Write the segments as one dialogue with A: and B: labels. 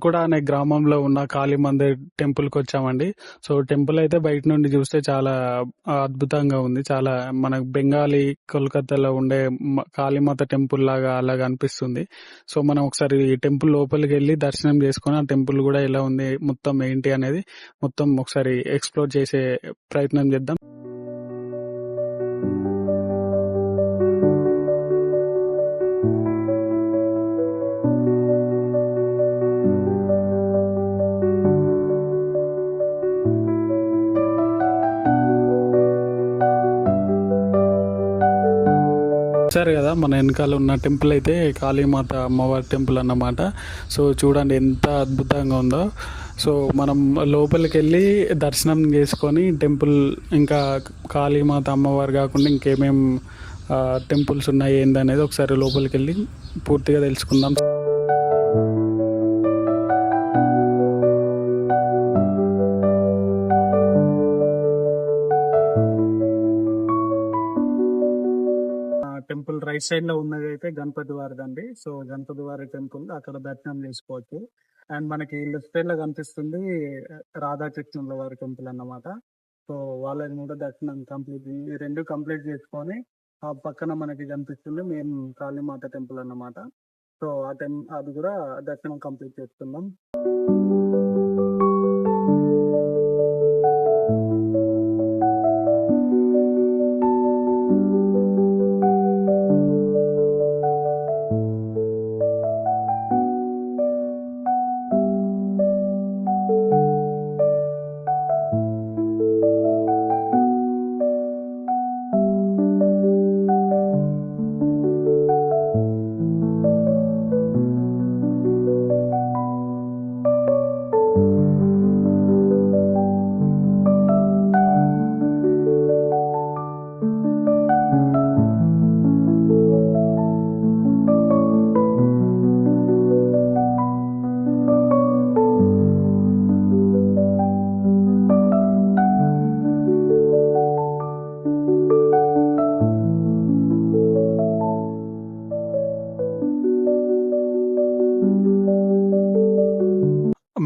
A: కర్కుడ అనే గ్రామంలో ఉన్న కాళీ మందిర్ టెంపుల్కి వచ్చామండి. సో టెంపుల్ అయితే బయట నుండి చూస్తే చాలా అద్భుతంగా ఉంది. చాలా మనకు బెంగాలీ కోల్కతాలో ఉండే కాళీమాత టెంపుల్ లాగా అలాగా అనిపిస్తుంది. సో మనం ఒకసారి ఈ టెంపుల్ లోపలికి వెళ్ళి దర్శనం చేసుకొని ఆ టెంపుల్ కూడా ఎలా ఉంది, మొత్తం ఏంటి అనేది మొత్తం ఒకసారి ఎక్స్ప్లోర్ చేసే ప్రయత్నం చేద్దాం. చూసారు కదా, మన వెనకాల ఉన్న టెంపుల్ అయితే కాళీమాత అమ్మవారి టెంపుల్ అన్నమాట. సో చూడండి ఎంత అద్భుతంగా ఉందో. సో మనం లోపలికి వెళ్ళి దర్శనం చేసుకొని టెంపుల్ ఇంకా కాళీమాత అమ్మవారు కాకుండా ఇంకేమేం టెంపుల్స్ ఉన్నాయి ఏందనేది ఒకసారి లోపలికి వెళ్ళి పూర్తిగా తెలుసుకుందాం. టెంపుల్ రైట్ సైడ్ లో ఉన్నది అయితే గణపతి వారిదండి. సో గణపతి వారి టెంపుల్ అక్కడ దర్శనం చేసుకోవచ్చు. అండ్ మనకి లెఫ్ట్ సైడ్ లో కనిపిస్తుంది రాధాకృష్ణుల వారి టెంపుల్ అన్నమాట. సో వాళ్ళని కూడా దర్శనం కంప్లీట్, ఈ రెండు కంప్లీట్ చేసుకొని ఆ పక్కన మనకి కనిపిస్తుంది మెయిన్ కాళీమాత టెంపుల్ అన్నమాట. సో అది కూడా దర్శనం కంప్లీట్ చేసుకుందాం.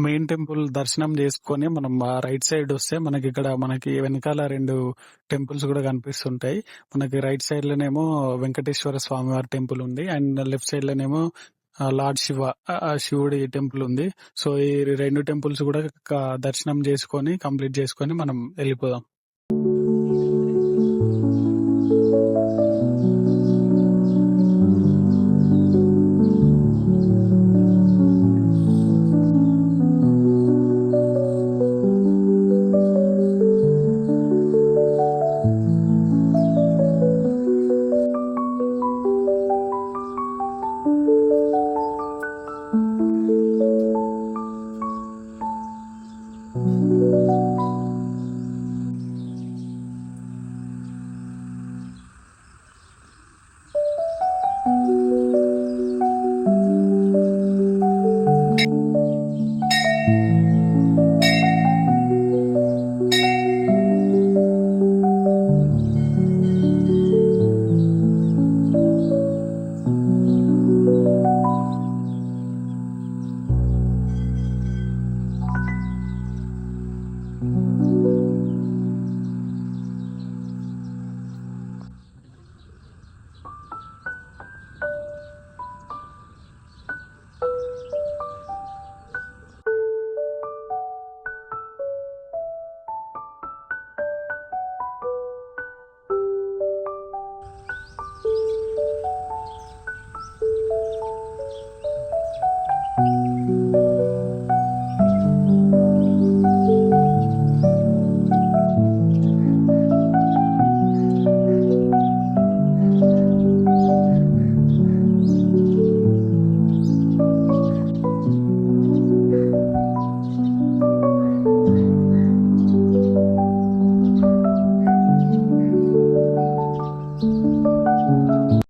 A: మెయిన్ టెంపుల్ దర్శనం చేసుకొని మనం రైట్ సైడ్ వస్తే మనకి వెనకాల రెండు టెంపుల్స్ కూడా కనిపిస్తుంటాయి. మనకి రైట్ సైడ్ లోనేమో వెంకటేశ్వర స్వామి వారి టెంపుల్ ఉంది అండ్ లెఫ్ట్ సైడ్ లోనేమో లార్డ్ శివుడి టెంపుల్ ఉంది. సో ఈ రెండు టెంపుల్స్ కూడా దర్శనం చేసుకొని కంప్లీట్ చేసుకొని మనం వెళ్ళిపోదాం.